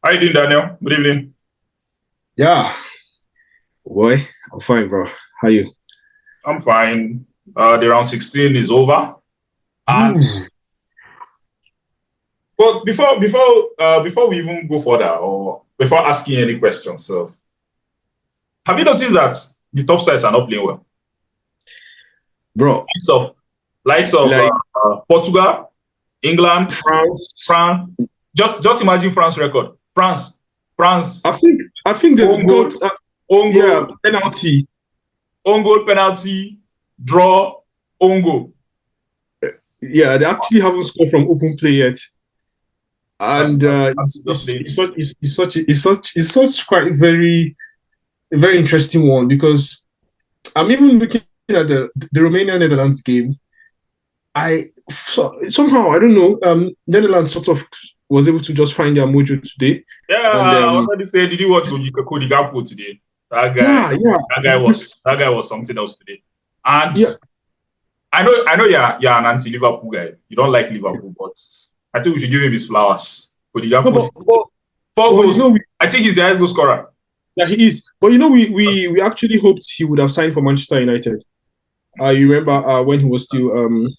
How you doing, Daniel? Good evening. Yeah, boy, I'm fine, bro. How you? I'm fine. The round 16 is over. And Ooh. but before we even go further or before asking any questions, so have you noticed that the top sides are not playing well? Bro, Likes of likes of like Portugal, England, France, France. Just imagine France record. France, I think they've own goal, got own yeah, goal, penalty. own goal penalty, draw, own goal. Yeah, they actually haven't scored from open play yet, and That's it's, just it's, saying. it's such it's such quite a very interesting one because I'm even looking at the Romania Netherlands game. Somehow I don't know. Netherlands sort of was able to just find their mojo today, Yeah, and I wanted to say, did you watch Cody Gakpo today? That guy, yeah, yeah, that guy was something else today. And yeah. I know you're an anti-Liverpool guy. You don't like Liverpool, but I think we should give him his flowers. Cody No, Gakpo, four but you goals. know, I think he's the highest goal scorer. yeah, he is. But you know, we actually hoped he would have signed for Manchester United. You remember when he was still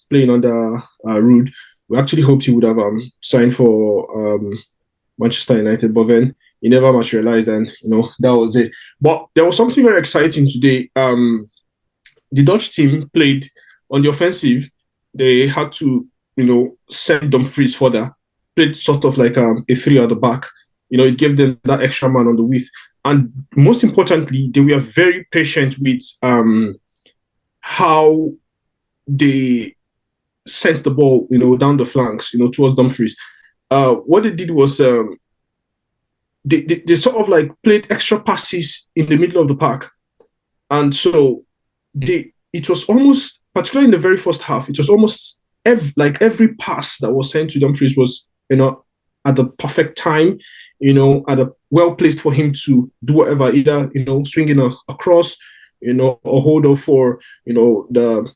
playing under Rude, we actually hoped he would have signed for Manchester United, but then he never materialized, and that was it. But there was something very exciting today. The Dutch team played on the offensive. They had to, send Dumfries further. Played sort of like a three at the back. It gave them that extra man on the width. And most importantly, they were very patient with how they sent the ball, down the flanks, towards Dumfries. What they did was they sort of like played extra passes in the middle of the park, and so it was almost, particularly in the very first half, it was almost like every pass that was sent to Dumfries was at the perfect time, at a well placed for him to do whatever, either swinging across, or hold off for the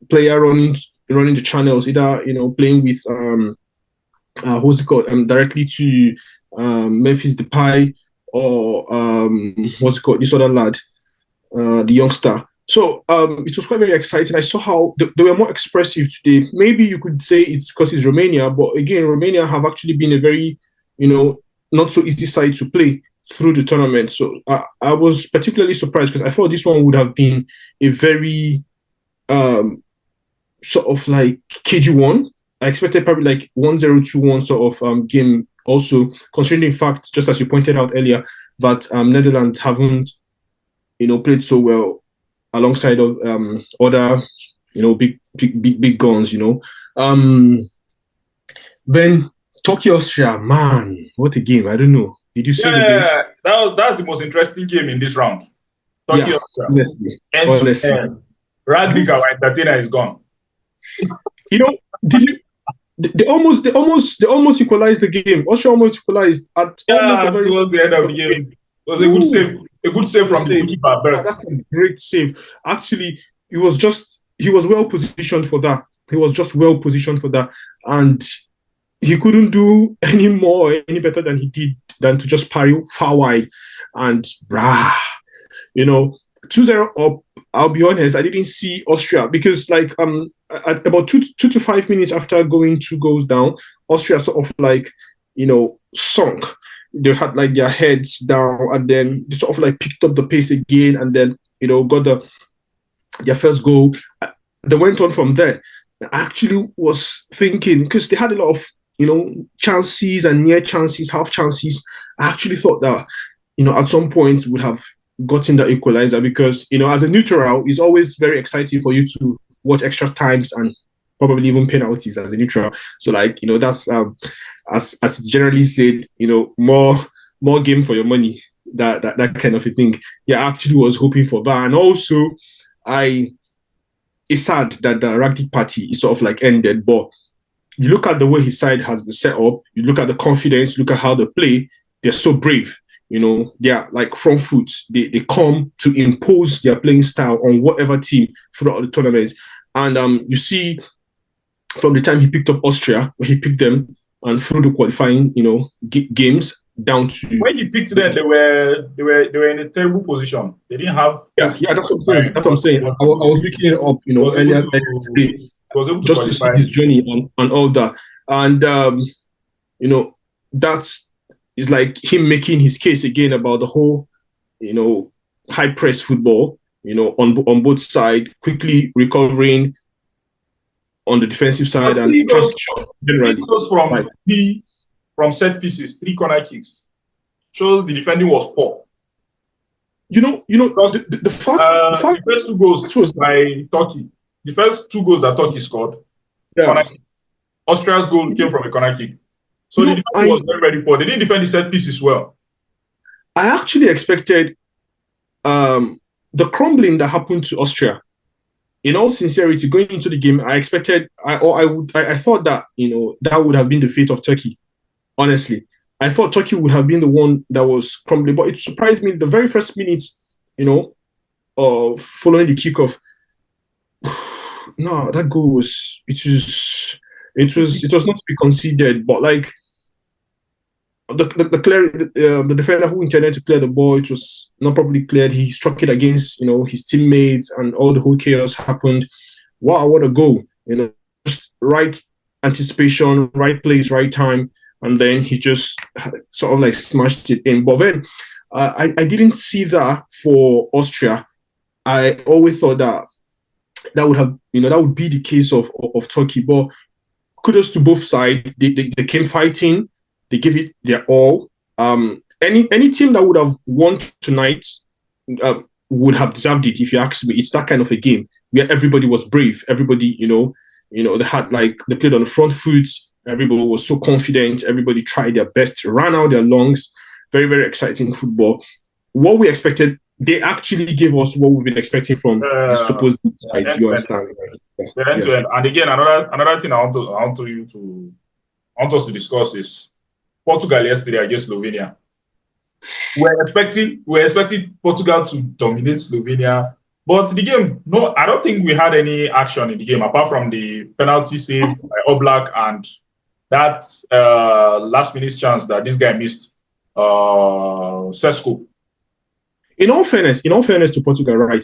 player running the channels, either playing with what's it called, directly to Memphis Depay, or what's it called, this other lad, the youngster. So it was quite very exciting. I saw how they were more expressive today. Maybe you could say it's because it's Romania, but again, Romania have actually been a very, not so easy side to play through the tournament. So I was particularly surprised because I thought this one would have been a very um, sort of like KG1. I expected probably like 1-0, 2-1 sort of game. Also, considering the fact, just as you pointed out earlier, that Netherlands haven't played so well alongside of other big guns. Then Turkey Austria, man, what a game! I don't know. Did you see the game? Yeah, that's the most interesting game in this round. Turkey Yeah, Austria. honestly, End to honestly. end. Ragnik, our entertainer, is gone. You know, did you? They almost equalized the game. Austria almost equalized at almost the Yeah, very towards the end end of of the the game. game. It was a good Ooh, save. A good save what a from the save! goalkeeper, Bert. That's a great save. Actually, he was well positioned for that. He was just well positioned for that, and he couldn't do any more, any better than he did than to just parry far wide, and rah, you know, 2-0 up. I'll be honest, I didn't see Austria because like at about two to 5 minutes after going 2 goals down, Austria sort of like, sunk. They had like their heads down, and then they sort of like picked up the pace again, and then got their first goal. They went on from there. I actually was thinking, because they had a lot of chances and near chances, half chances. I actually thought that at some point would have gotten the equalizer, because as a neutral, it's always very exciting for you to watch extra times and probably even penalties as a neutral. So like that's as it's generally said, more game for your money. That kind of a thing. Yeah, I actually was hoping for that, and also I it's sad that the Ragnick party is sort of like ended, but you look at the way his side has been set up, you look at the confidence, look at how they play, they're so brave. They're like front foot. They come to impose their playing style on whatever team throughout the tournament. And you see from the time he picked up Austria, where he picked them, and through the qualifying, games, down to when he picked them, they were in a terrible position. They didn't have yeah. That's what I'm saying. That's what I'm saying. I was looking it up, earlier today, was able to just to see his journey and all that, and that's is like him making his case again about the whole, high press football, on both sides, quickly recovering on the defensive side and generally. From set pieces, 3 corner kicks. Shows the defending was poor. The fact the first 2 goals was by Turkey. The first 2 goals that Turkey scored, Austria's goal came from a corner kick. So the defense was very, very poor. They didn't defend the set pieces well. I actually expected the crumbling that happened to Austria. In all sincerity, going into the game, I expected, I thought that that would have been the fate of Turkey. Honestly, I thought Turkey would have been the one that was crumbling, but it surprised me the very first minutes, following the kickoff. No, that goal was it was not to be considered, but like the defender who intended to clear the ball, it was not properly cleared. He struck it against his teammates, and all the whole chaos happened. Wow, what a goal! Just right anticipation, right place, right time, and then he just sort of like smashed it in. But then I didn't see that for Austria. I always thought that would have that would be the case of Turkey. But kudos to both sides. They came fighting. They gave it their all. Any team that would have won tonight would have deserved it, if you ask me. It's that kind of a game where everybody was brave. Everybody, they had they played on the front foot. Everybody was so confident. Everybody tried their best, ran out their lungs. Very, very exciting football. What we expected, they actually gave us what we've been expecting from the supposed sides. You understand? Yeah. And again, another thing I want us to discuss is Portugal yesterday against Slovenia. We're expecting Portugal to dominate Slovenia, but the game, no, I don't think we had any action in the game apart from the penalty save by Oblak and that last minute chance that this guy missed, Sesko. In all fairness to Portugal, right?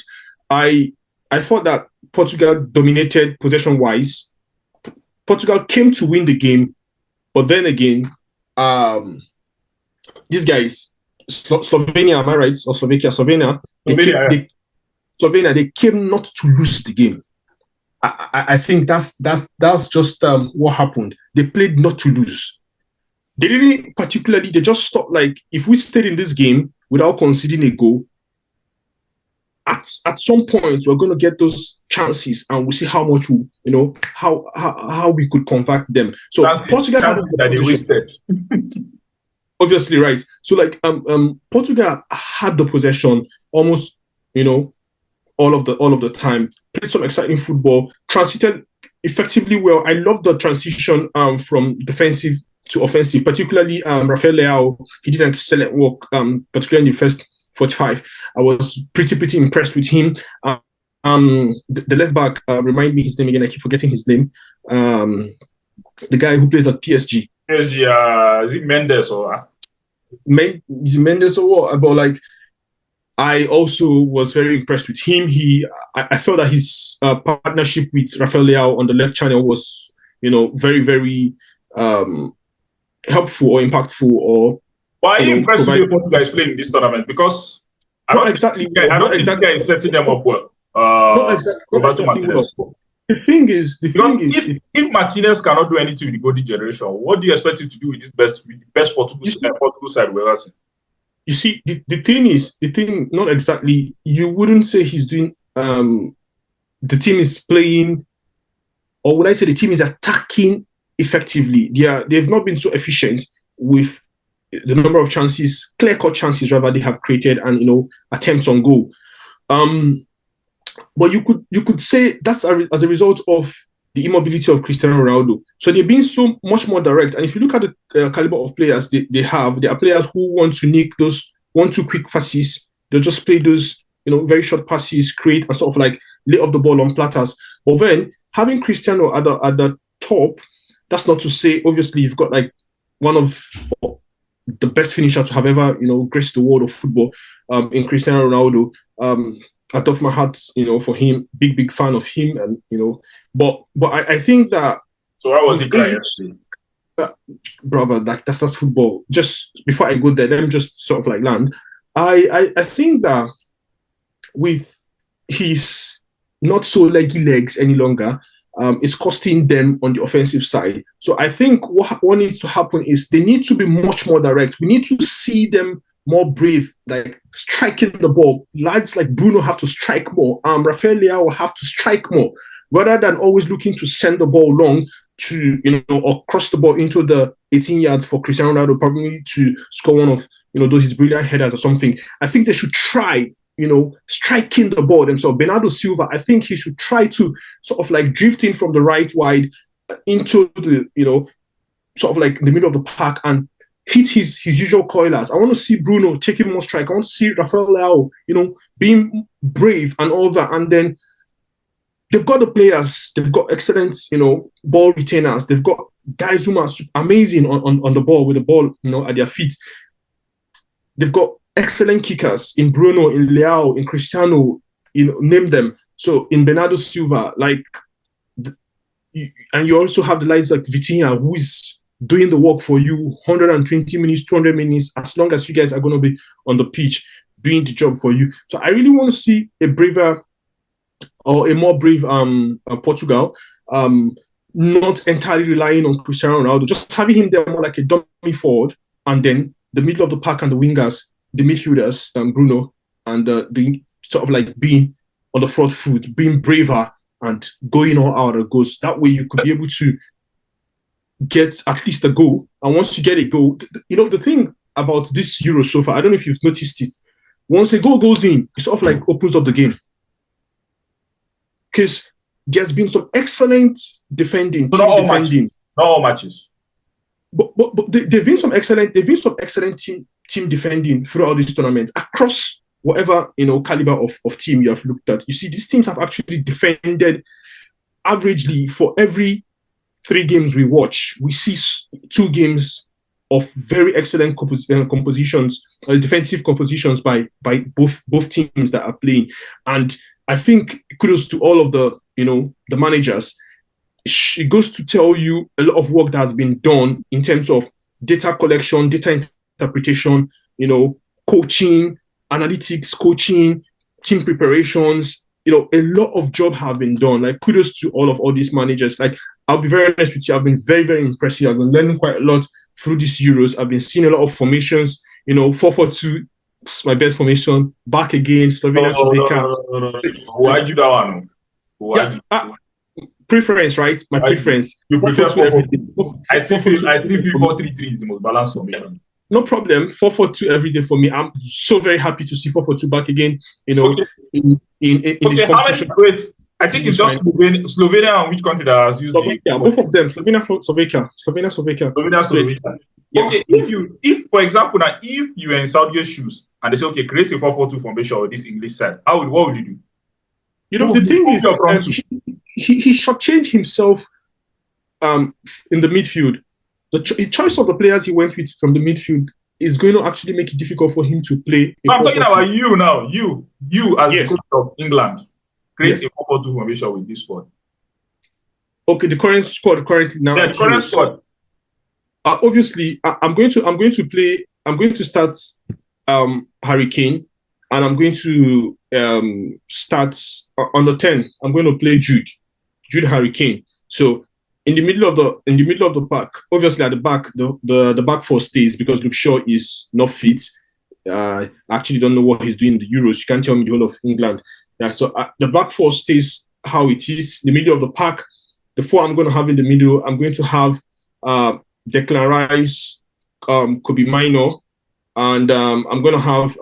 I thought that Portugal dominated possession-wise. Portugal came to win the game, but then again, these guys, Slovenia, am I right? Or Slovakia? Slovenia, they came not to lose the game. I think that's just what happened. They played not to lose. They didn't particularly, they just stopped. Like, if we stayed in this game without conceding a goal, at some point we're going to get those chances, and we'll see how much how we could convert them. So Portugal had that they wasted. Obviously, right. So Portugal had the possession almost, all of the time. Played some exciting football, transited effectively well. I love the transition from defensive to offensive, particularly Rafael Leao. He did an excellent work, particularly in the first 45. I was pretty impressed with him. The left back, remind me his name again. I keep forgetting his name. The guy who plays at PSG. Is it Mendes or? Is it Mendes or what? But I also was very impressed with him. I felt that his partnership with Rafael Leao on the left channel was, very, very helpful or impactful. Or why are you impressed with what guys playing in this tournament? Because I don't think guys setting them up well. Not exactly well. The thing is, if Martinez cannot do anything with the golden generation, what do you expect him to do with the best Portugal side we're seeing? You see, the thing, not exactly, you wouldn't say he's doing, the team is playing, or would I say the team is attacking effectively. They've not been so efficient with the number of chances, clear-cut chances rather, they have created, and, attempts on goal. But you could say that's as a result of the immobility of Cristiano Ronaldo. So they're being so much more direct. And if you look at the caliber of players they are players who want to nick those 1-2 quick passes. They'll just play those, very short passes, create and sort of lay off the ball on platters. But then having Cristiano at the top, that's not to say, obviously, you've got one of the best finisher to have ever, graced the world of football, in Cristiano Ronaldo. Out of my heart, for him, big fan of him, and but I think that So why was he with crying age, yesterday? brother, like that's football. Just before I go there, let me just sort of like land. I think that with his not so leggy legs any longer, it's costing them on the offensive side. So I think what needs to happen is they need to be much more direct. We need to see them more brave, like striking the ball. Lads like Bruno have to strike more. Rafael Leao will have to strike more, rather than always looking to send the ball long to, or cross the ball into the 18 yards for Cristiano Ronaldo, probably to score one of, those his brilliant headers or something. I think they should try, striking the ball themselves. Bernardo Silva, I think he should try to sort of like drift in from the right wide into the, sort of like in the middle of the park and hit his usual coilers. I want to see Bruno taking more strike. I want to see Rafael Leao, being brave and all that. And then they've got the players, they've got excellent, ball retainers. They've got guys who are amazing on the ball with the ball, at their feet. They've got excellent kickers in Bruno, in Leao, in Cristiano, name them. So in Bernardo Silva, and you also have the likes like Vitinha, who is doing the work for you 120 minutes, 200 minutes, as long as you guys are going to be on the pitch doing the job for you. So I really want to see a braver or a more brave Portugal, not entirely relying on Cristiano Ronaldo, just having him there more like a dummy forward, and then the middle of the park and the wingers, the midfielders, Bruno, and the sort of like being on the front foot, being braver and going all out of goals. That way you could be able to get at least a goal. And once you get a goal, the thing about this Euro so far, I don't know if you've noticed it, once a goal goes in, it sort of like opens up the game. Because there's been some excellent defending, So team defending. Not all matches. But there've been some excellent team defending throughout this tournament across whatever caliber of team you have looked at. You see, these teams have actually defended averagely for every 3 games we watch. We see 2 games of very excellent compositions, defensive compositions by both teams that are playing. And I think kudos to all of the the managers. It goes to tell you a lot of work that has been done in terms of data collection, data interpretation, coaching, analytics, coaching, team preparations. A lot of job have been done. Like kudos to all these managers. Like I'll be very honest with you, I've been very, very impressive. I've been learning quite a lot through these Euros. I've been seeing a lot of formations. 4-4-2, my best formation. Back again, Slovenia, Slovakia. Why'd you that one? Preference, right? My preference. You prefer 4-4-2. I still feel 4-3-3 is the most balanced formation. No problem. 4-4-2 every day for me. I'm so very happy to see 4-4-2 back again. In the competition. Wait, I think it's just Slovenia and which country that has used Slovakia, both of them. Slovenia, Slovakia. Yeah. Okay, if for example now, if you were in Southgate's shoes and they say, okay, create a 4-4-2 formation with this English side, what would you do? The thing is, he shortchanged himself in the midfield. The choice of the players he went with from the midfield is going to actually make it difficult for him to play. I'm talking about you now. You as the coach of England, create a 4-4-2 formation with this squad. Okay, the current squad currently now. Yeah, the current squad. Obviously, I'm going to start Harry Kane, and I'm going to start on the 10. I'm going to play Jude Harry Kane. So in the middle of the pack, obviously at the back, the back 4 stays because Luke Shaw is not fit. I actually don't know what he's doing in the Euros. You can't tell me the whole of England. Yeah, so the back 4 stays how it is. The middle of the pack, the 4 I'm going to have in the middle, I'm going to have Declan Rice, Kobe Mino, and I'm going to have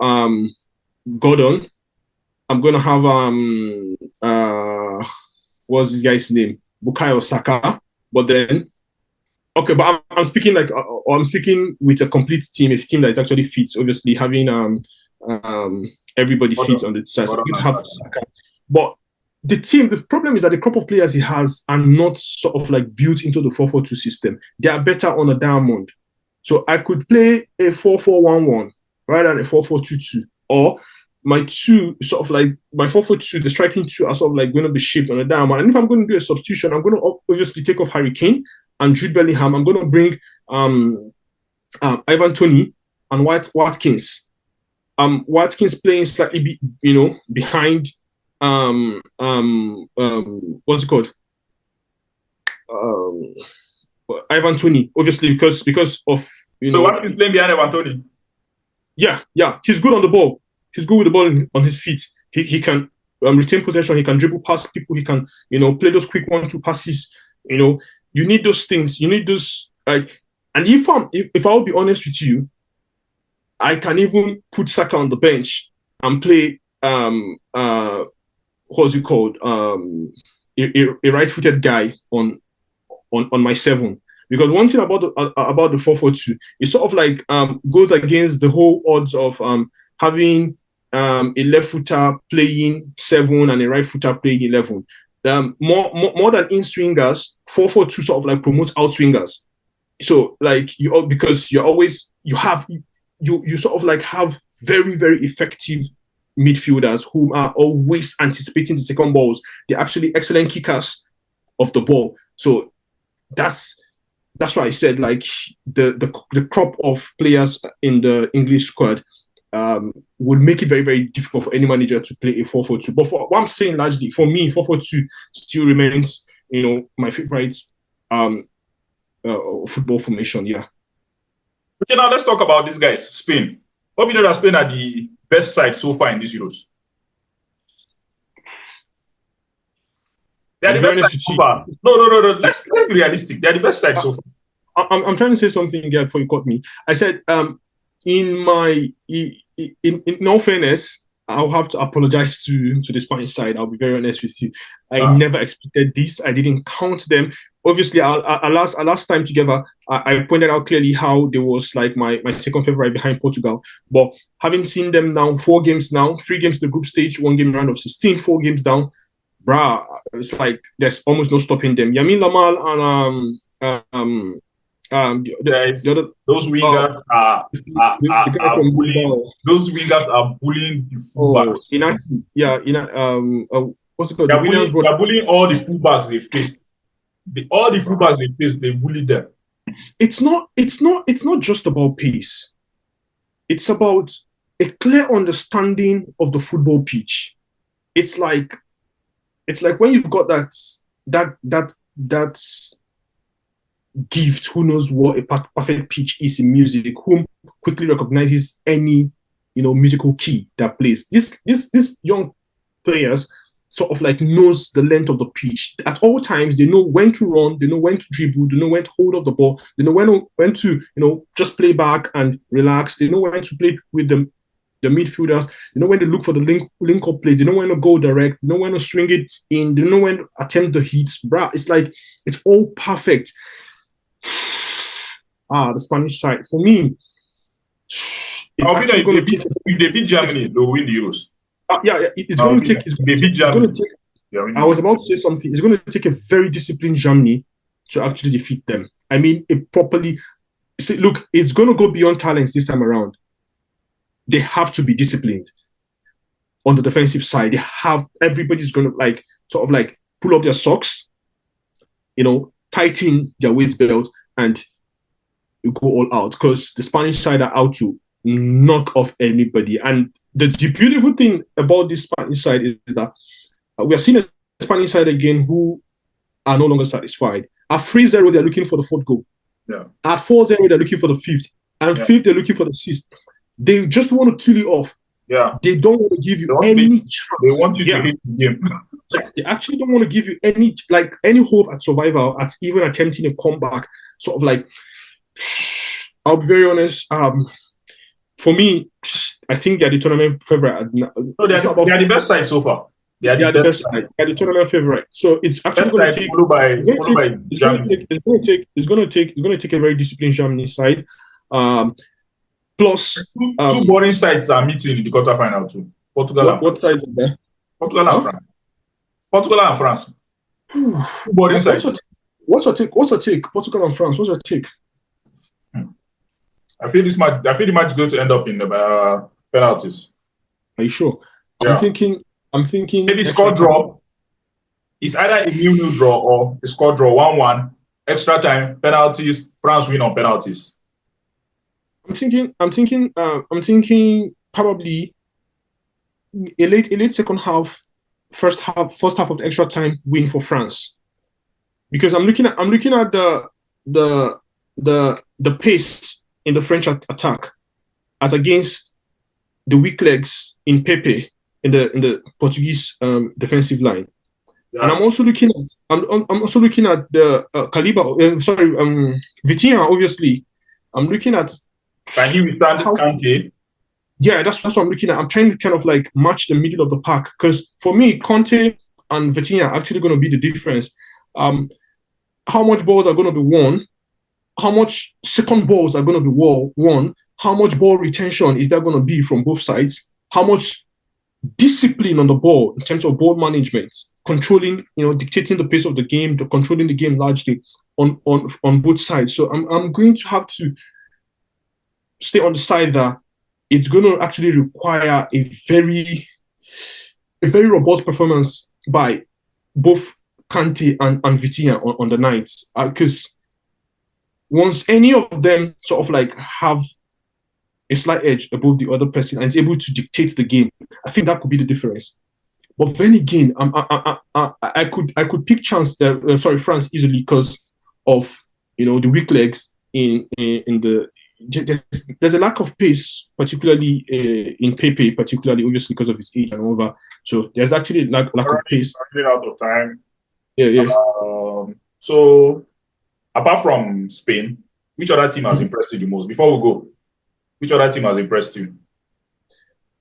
Gordon. I'm going to have what's this guy's name? Bukayo Saka. But then, okay, but I'm speaking I'm speaking with a complete team, a team that is actually fit. Obviously, having everybody fit on the side. So you have Saka, but the problem is that the crop of players he has are not sort of like built into the 4-4-2 system. They are better on a diamond. So I could play a 4-4-1-1 rather than a 4-4-2-2. Or my two, sort of like my 4-4-2, the striking two are sort of like going to be shaped on a diamond. And if I'm going to do a substitution, I'm going to obviously take off Harry Kane and Jude Bellingham. I'm going to bring Ivan Toney and Watkins. Watkins playing slightly, behind what's it called? Ivan Toney, obviously because of So Watkins playing behind Ivan Toney. Yeah, he's good on the ball. He's good with the ball on his feet. He can retain possession. He can dribble past people. He can play those quick 1-2 passes. You need those things. You need those like. And if I'll be honest with you, I can even put Saka on the bench and play what's it called a right-footed guy on my 7. Because one thing about the 4-4-2, it sort of like goes against the whole odds of having a left footer playing 7 and a right footer playing 11. More than in swingers, 4-4-2 sort of like promotes out swingers. So like because you sort of like have very, very effective midfielders who are always anticipating the second balls. They're actually excellent kickers of the ball. So that's why I said like the crop of players in the English squad would make it very, very difficult for any manager to play a 4-4-2. But for what I'm saying, largely for me, 4-4-2 still remains my favorite football formation. Yeah. Okay, now let's talk about these guys. Spain. Hope you know that Spain are the best side so far in these Euros. They are the best side so far. No. Let's be realistic. They are the best side so far. I'm trying to say something here before you caught me. I said, in all fairness, I'll have to apologize to the Spanish side. I'll be very honest with you. I never expected this. I didn't count them. Obviously, our last time together, I pointed out clearly how there was like my second favorite behind Portugal. But having seen them now, 4 games now, 3 games to the group stage, 1 game round of 16, 4 games down, bruh, it's like there's almost no stopping them. Yamin Lamal and those wingers are bullying. Those wingers are bullying the fullbacks. What's it called? They're bullying all the fullbacks they face. All the fullbacks they face, they bully them. It's not just about pace. It's about a clear understanding of the football pitch. It's like when you've got that gift, who knows what a perfect pitch is in music, whom quickly recognizes any musical key that plays. This young players sort of like knows the length of the pitch. At all times, they know when to run, they know when to dribble, they know when to hold off the ball, they know when to just play back and relax. They know when to play with the midfielders. They know when to look for the link up plays. They know when to go direct. They know when to swing it in. They know when to attempt the hits. Bruh, it's like it's all perfect. The Spanish side for me. If they beat Germany, they'll win the Euros. It's going to take. I was about to say something. It's going to take a very disciplined Germany to actually defeat them. I mean, look, it's going to go beyond talents this time around. They have to be disciplined on the defensive side. Everybody's going to pull up their socks, tighten their waist belt and go all out, because the Spanish side are out to knock off anybody. And the beautiful thing about this Spanish side is that we are seeing a Spanish side again who are no longer satisfied. At 3-0, they're looking for the 4th goal. Yeah. At 4-0, they're looking for the 5th. And 5th, they're looking for the 6th. They just want to kill you off. Yeah. They don't want to give you any chance. They want you to hate the game. They actually don't want to give you any hope at survival, at even attempting a comeback. Sort of like, I'll be very honest. For me, I think they're the tournament favorite. No, they are the best side so far. They are the best side. They're the tournament favorite. So it's actually going to take. It's going to take a very disciplined Germany side. Plus, two boring sides are meeting in the quarterfinal too. Portugal. What sides are there? Portugal and France. Portugal and France. Two boring sides. What's your take? Portugal and France. What's your take? I feel this match. I feel the match is going to end up in the penalties. Are you sure? Yeah. I'm thinking Maybe extra score time. draw. It's either a 0-0 draw or a score draw 1-1. Extra time, penalties. France win on penalties. I'm thinking probably a late second half, first half of the extra time win for France. Because I'm looking at the pace in the French attack as against the weak legs in Pepe in the Portuguese defensive line. Yeah. And I'm also looking at the Vitinha, obviously. I'm looking at, can he withstand Kante? Yeah, that's what I'm looking at. I'm trying to kind of like match the middle of the pack, because for me, Conte and Vitinha are actually going to be the difference. How much balls are going to be won? How much second balls are going to be won? How much ball retention is there going to be from both sides? How much discipline on the ball in terms of ball management, controlling, dictating the pace of the game, controlling the game largely on both sides. So I'm going to have to stay on the side that it's going to actually require a very robust performance by both Kante and Vitinha on the night, because once any of them sort of like have a slight edge above the other person and is able to dictate the game, I think that could be the difference. But then again, I could pick France easily because of the weak legs in the. There's a lack of pace, particularly in Pepe, particularly obviously because of his age and all that. So there's actually a lack of pace. Running out of time. Yeah. So apart from Spain, which other team has impressed you the most? Before we go, which other team has impressed you?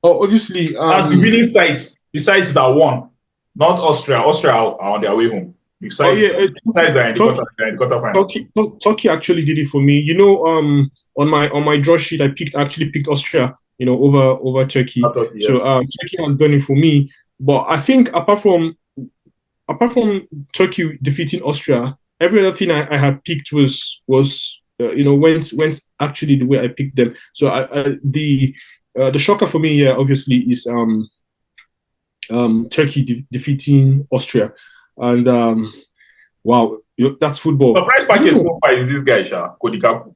Oh, obviously, as the winning sides, the sides that won, not Austria. Austria are on their way home. Sides that are in the quarterfinal. Turkey actually did it for me. On my draw sheet, I actually picked Austria, over Turkey. Yes. So Turkey has done it for me. But I think apart from Turkey defeating Austria, every other thing I had picked was went actually the way I picked them. So the shocker for me, obviously, is Turkey defeating Austria, and wow, that's football. The price package so far is this guy, Cody Gakpo.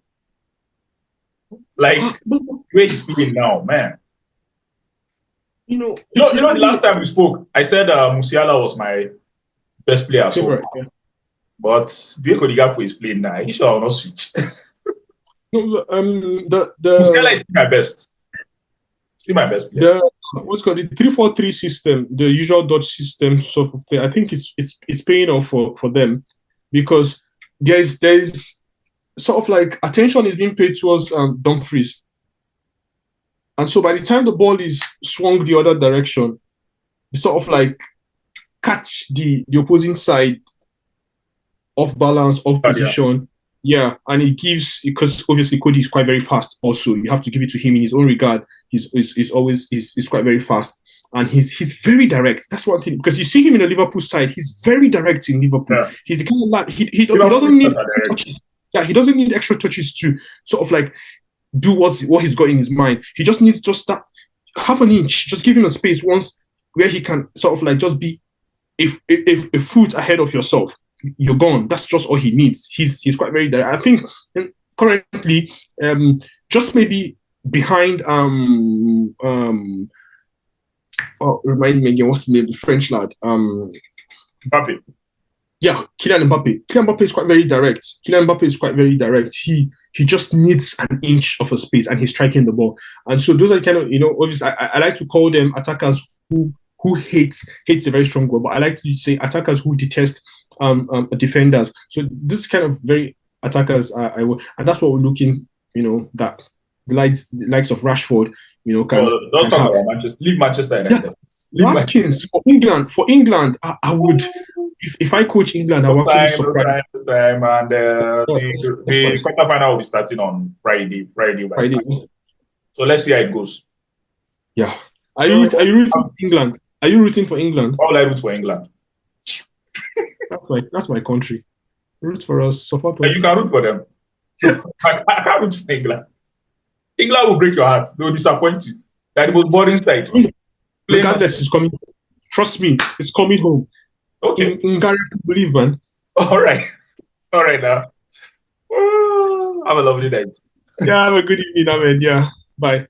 Like where he's playing now, man. The last time we spoke, I said Musiala was my best player so far. Yeah. But the way Cody Gakpo is playing now, I sure I will not switch. Musiala is my best. Still my best player. What's called the 3-4-3 system, the usual Dutch system sort of thing. I think it's paying off for them, because there's sort of like attention is being paid towards Dumfries, and so by the time the ball is swung the other direction, you sort of like catch the opposing side off balance, off position. Yeah, and it gives, because obviously Cody is quite very fast. Also, you have to give it to him in his own regard. He's quite very fast, and he's very direct. That's one thing, because you see him in the Liverpool side. He's very direct in Liverpool. Yeah. He's the kind of lad. He doesn't need touches. Yeah, he doesn't need extra touches to sort of like do what he's got in his mind. He just needs just that half an inch. Just give him a space once where he can sort of like just be a foot ahead of yourself. You're gone. That's just all he needs. He's quite very direct. I think currently, just maybe behind remind me again, what's the name? The French lad. Mbappe. Yeah, Kylian Mbappe. Kylian Mbappe is quite very direct. He just needs an inch of a space, and he's striking the ball. And so those are kind of, obviously I like to call them attackers who hates a very strong goal, but I like to say attackers who detest defenders. So this kind of very attackers and that's what we're looking, that the likes of Rashford, don't talk about Manchester. Leave Manchester United. Yeah. Watkins for England, I would, if I coach England, I would actually surprise. And the quarterfinal will be starting on Friday. So let's see how it goes. Yeah. Are you rooting for England? Are you rooting for England? Why would I root for England? That's my country. Root for us, support us. You can root for them. I can't root for England. England will break your heart. They will disappoint you. They're the most boring side. Regardless, it's coming. Trust me, it's coming home. Okay. In Gary, believe, man. All right. All right now. Have a lovely night. Yeah, have a good evening, Ahmed. Yeah, bye.